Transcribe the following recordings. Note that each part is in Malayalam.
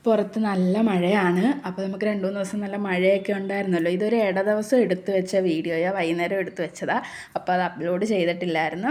പുറത്ത് നല്ല മഴയാണ്. അപ്പോൾ നമുക്ക് 2-3 ദിവസം നല്ല മഴയൊക്കെ ഉണ്ടായിരുന്നല്ലോ. ഇതൊരു ദിവസം എടുത്തു വെച്ച വീഡിയോയാണ്, വൈകുന്നേരം എടുത്തു വെച്ചതാണ്. അപ്പോൾ അത് അപ്ലോഡ് ചെയ്തിട്ടില്ലായിരുന്നു.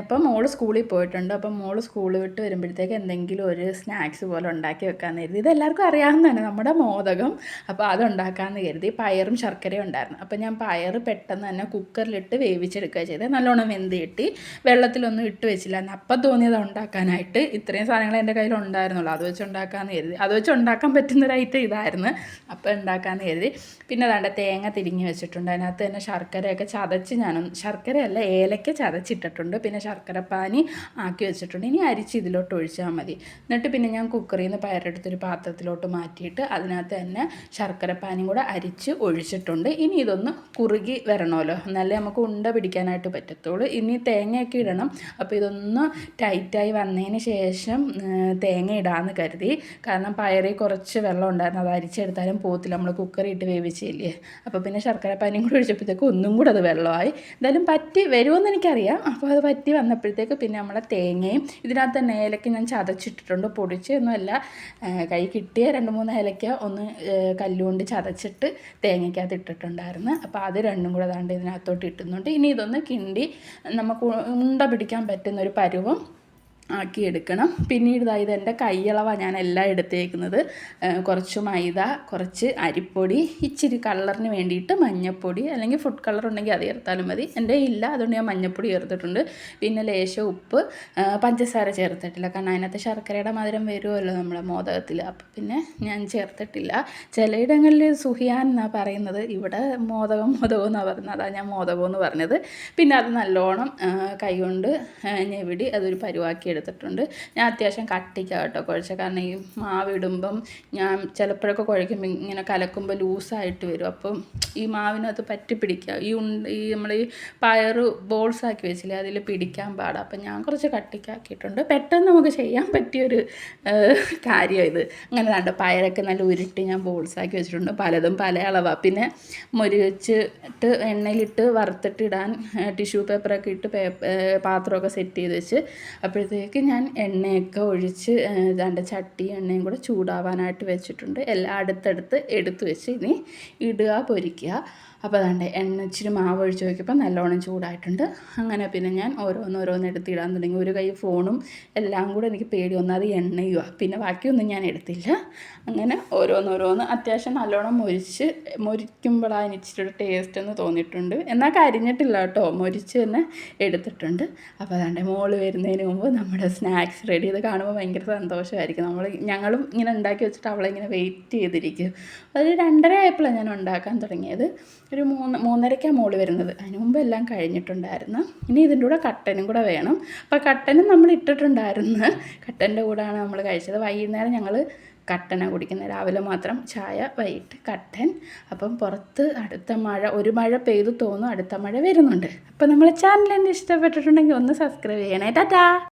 അപ്പം മോള് സ്കൂളിൽ പോയിട്ടുണ്ട്. അപ്പം മോള് സ്കൂളിൽ വിട്ട് വരുമ്പോഴത്തേക്ക് എന്തെങ്കിലും ഒരു സ്നാക്സ് പോലെ ഉണ്ടാക്കി വെക്കാമെന്ന് കരുതി. ഇതെല്ലാവർക്കും അറിയാവുന്നതാണ്, നമ്മുടെ മോദകം. അപ്പോൾ അതുണ്ടാക്കാമെന്ന് കരുതി. പയറും ശർക്കരയും ഉണ്ടായിരുന്നു. അപ്പോൾ ഞാൻ പയർ പെട്ടെന്ന് തന്നെ കുക്കറിലിട്ട് വേവിച്ചെടുക്കുക ചെയ്തത്. നല്ലോണം വെന്ത് കിട്ടി. വെള്ളത്തിലൊന്നും ഇട്ട് വെച്ചില്ല. അപ്പം തോന്നിയത് ഉണ്ടാക്കാനായിട്ട്. ഇത്രയും സാധനങ്ങൾ എൻ്റെ കയ്യിൽ ഉണ്ടായിരുന്നുള്ളൂ. അത് വെച്ച് ഉണ്ടാക്കാമെന്ന് കരുതി. അത് വെച്ച് ഉണ്ടാക്കാൻ പറ്റുന്നൊരു ഐറ്റം ഇതായിരുന്നു. അപ്പോൾ ഉണ്ടാക്കാമെന്ന് കരുതി. പിന്നെ അതാണ്ട് തേങ്ങ തിരിഞ്ഞ് വെച്ചിട്ടുണ്ട്. അതിനകത്ത് തന്നെ ശർക്കരയൊക്കെ ചതച്ച് ശർക്കരയല്ല, ഏലക്ക ചതച്ചിട്ടിട്ടുണ്ട്. പിന്നെ ശർക്കരപ്പാനി ആക്കി വെച്ചിട്ടുണ്ട്. ഇനി അരിച്ച് ഇതിലോട്ട് ഒഴിച്ചാൽ മതി. എന്നിട്ട് പിന്നെ ഞാൻ കുക്കറിൽ നിന്ന് പയറെടുത്തൊരു പാത്രത്തിലോട്ട് മാറ്റിയിട്ട് അതിനകത്ത് തന്നെ ശർക്കരപ്പാനിയും കൂടെ അരിച്ച് ഒഴിച്ചിട്ടുണ്ട്. ഇനി ഇതൊന്ന് കുറുകി വരണമല്ലോ, എന്നാലേ നമുക്ക് ഉണ്ട പിടിക്കാനായിട്ട് പറ്റത്തുള്ളൂ. ഇനി തേങ്ങയൊക്കെ ഇടണം. അപ്പോൾ ഇതൊന്ന് ടൈറ്റായി വന്നതിന് ശേഷം തേങ്ങ ഇടാമെന്ന് കരുതി. കാരണം പയറിൽ കുറച്ച് വെള്ളം ഉണ്ടായിരുന്നു, അത് അരിച്ചെടുത്താലും പോത്തില്ല, നമ്മൾ കുക്കറിൽ ഇട്ട് വേവിച്ചില്ലേ. അപ്പോൾ പിന്നെ ശർക്കരപ്പാനിയും കൂടി ഒഴിച്ചപ്പോഴത്തേക്ക് ഒന്നും കൂടെ അത് വെള്ളമായി. എന്തായാലും പറ്റി വരുമെന്ന് എനിക്കറിയാം. അപ്പോൾ അത് പറ്റി വന്നപ്പോഴത്തേക്ക് പിന്നെ നമ്മളെ തേങ്ങയും ഇതിനകത്ത് തന്നെ ഏലക്ക ഞാൻ ചതച്ചിട്ടിട്ടുണ്ട്. പൊടിച്ചൊന്നുമല്ല, കൈ കിട്ടിയ 2-3 ഏലക്ക ഒന്ന് കല്ലുകൊണ്ട് ചതച്ചിട്ട് തേങ്ങയ്ക്കകത്ത് ഇട്ടിട്ടുണ്ടായിരുന്നു. അപ്പോൾ അത് രണ്ടും കൂടെ ദാണ്ട് ഇതിനകത്തോട്ട് ഇട്ടുന്നുണ്ട്. ഇനി ഇതൊന്ന് കിണ്ടി നമുക്ക് ഉണ്ട പിടിക്കാൻ പറ്റുന്നൊരു പരുവം ആക്കിയെടുക്കണം. പിന്നീട് ഇത് എൻ്റെ കൈയളവാണ് ഞാൻ എല്ലാം എടുത്തേക്കുന്നത്. കുറച്ച് മൈദ, കുറച്ച് അരിപ്പൊടി, ഇച്ചിരി കളറിന് വേണ്ടിയിട്ട് മഞ്ഞൾപ്പൊടി, അല്ലെങ്കിൽ ഫുഡ് കളർ ഉണ്ടെങ്കിൽ അത് ചേർത്താലും മതി. എൻ്റെ ഇല്ല, അതുകൊണ്ട് ഞാൻ മഞ്ഞൾപ്പൊടി ചേർത്തിട്ടുണ്ട്. പിന്നെ ലേശം ഉപ്പ്, പഞ്ചസാര ചേർത്തിട്ടില്ല, കാരണം അതിനകത്ത് ശർക്കരയുടെ മധുരം വരുമല്ലോ നമ്മുടെ മോദകത്തിൽ. അപ്പം പിന്നെ ഞാൻ ചേർത്തിട്ടില്ല. ചിലയിടങ്ങളിൽ സുഹിയാൻ എന്നാണ് പറയുന്നത്, ഇവിടെ മോദകം എന്നാണ് പറയുന്നത്. അതാണ് ഞാൻ മോദകം എന്ന് പറഞ്ഞത്. പിന്നെ അത് നല്ലോണം കൈകൊണ്ട് ഞെവിടി അതൊരു പരുവാക്കി എടുത്തിട്ടുണ്ട്. ഞാൻ അത്യാവശ്യം കട്ടിക്കാണ് കേട്ടോ കുഴച്ച, കാരണം ഈ മാവ് ഇടുമ്പം ഞാൻ ചിലപ്പോഴൊക്കെ കുഴയ്ക്കുമ്പോൾ ഇങ്ങനെ കലക്കുമ്പോൾ ലൂസായിട്ട് വരും. അപ്പം ഈ മാവിനകത്ത് പറ്റി പിടിക്കുക, ഈ നമ്മൾ ഈ പയറ് ബോൾസാക്കി വെച്ചില്ലേ, അതിൽ പിടിക്കാൻ പാടാം. അപ്പം ഞാൻ കുറച്ച് കട്ടിക്കാക്കിയിട്ടുണ്ട്. പെട്ടെന്ന് നമുക്ക് ചെയ്യാൻ പറ്റിയൊരു കാര്യം ഇത്. അങ്ങനെ കണ്ടോ, പയറൊക്കെ നല്ല ഉരുട്ടി ഞാൻ ബോൾസാക്കി വെച്ചിട്ടുണ്ട്. പലതും പല അളവാണ്. പിന്നെ മുരിച്ചിട്ട് എണ്ണയിലിട്ട് വറുത്തിട്ട് ഇടാൻ ടിഷ്യൂ പേപ്പറൊക്കെ ഇട്ട് പാത്രമൊക്കെ സെറ്റ് ചെയ്ത് വെച്ച്, അപ്പോഴത്തേക്ക് ഞാൻ എണ്ണയൊക്കെ ഒഴിച്ച് ദാണ്ട് ചട്ടി എണ്ണയും കൂടെ ചൂടാവാനായിട്ട് വെച്ചിട്ടുണ്ട്. എല്ലാം അടുത്തടുത്ത് എടുത്ത് വെച്ച് ഇനി ഇടുക, പൊരിക്കുക. അപ്പോൾ അതാണ്ട് എണ്ണ ഇച്ചിരി മാവ് ഒഴിച്ച് നോക്കിയപ്പോൾ നല്ലോണം ചൂടായിട്ടുണ്ട്. അങ്ങനെ പിന്നെ ഞാൻ ഓരോന്ന് എടുത്ത് ഇടാൻ തുടങ്ങി. ഒരു കൈ ഫോണും എല്ലാം കൂടെ എനിക്ക് പേടി വന്നത്, അത് എണ്ണയുമാണ്. പിന്നെ ബാക്കിയൊന്നും ഞാൻ എടുത്തില്ല. അങ്ങനെ ഓരോന്ന് അത്യാവശ്യം നല്ലോണം മൊരിക്കുമ്പോഴാണ് ഇച്ചിരി ഒരു ടേസ്റ്റ് എന്ന് തോന്നിയിട്ടുണ്ട്. എന്നാൽ കരിഞ്ഞിട്ടില്ല കേട്ടോ, മൊരിച്ച് തന്നെ എടുത്തിട്ടുണ്ട്. അപ്പോൾ അതാണ്ട് മോള് വരുന്നതിന് മുമ്പ് നമ്മുടെ സ്നാക്സ് റെഡി. ഇത് കാണുമ്പോൾ ഭയങ്കര സന്തോഷമായിരിക്കും. ഞങ്ങളും ഇങ്ങനെ ഉണ്ടാക്കി വെച്ചിട്ട് അവളിങ്ങനെ വെയിറ്റ് ചെയ്തിരിക്കും. ഒരു 2:30 ആയപ്പോഴാണ് ഞാൻ ഉണ്ടാക്കാൻ തുടങ്ങിയത്. ഒരു 3:30ക്കാണ് മോള് വരുന്നത്. അതിന് മുമ്പ് എല്ലാം കഴിഞ്ഞിട്ടുണ്ടായിരുന്നു. ഇനി ഇതിൻ്റെ കൂടെ കട്ടനും കൂടെ വേണം. അപ്പോൾ കട്ടനും നമ്മൾ ഇട്ടിട്ടുണ്ടായിരുന്നു. കട്ടൻ്റെ കൂടെയാണ് നമ്മൾ കഴിച്ചത്. വൈകുന്നേരം ഞങ്ങൾ കട്ടന കുടിക്കുന്നത്, രാവിലെ മാത്രം ചായ, വൈകിട്ട് കട്ടൻ. അപ്പം പുറത്ത് ഒരു മഴ പെയ്തു തോന്നും, അടുത്ത മഴ വരുന്നുണ്ട്. അപ്പോൾ നമ്മൾ ചാനൽ എന്നെ ഇഷ്ടപ്പെട്ടിട്ടുണ്ടെങ്കിൽ ഒന്ന് സബ്സ്ക്രൈബ് ചെയ്യണേ. ടാറ്റാ.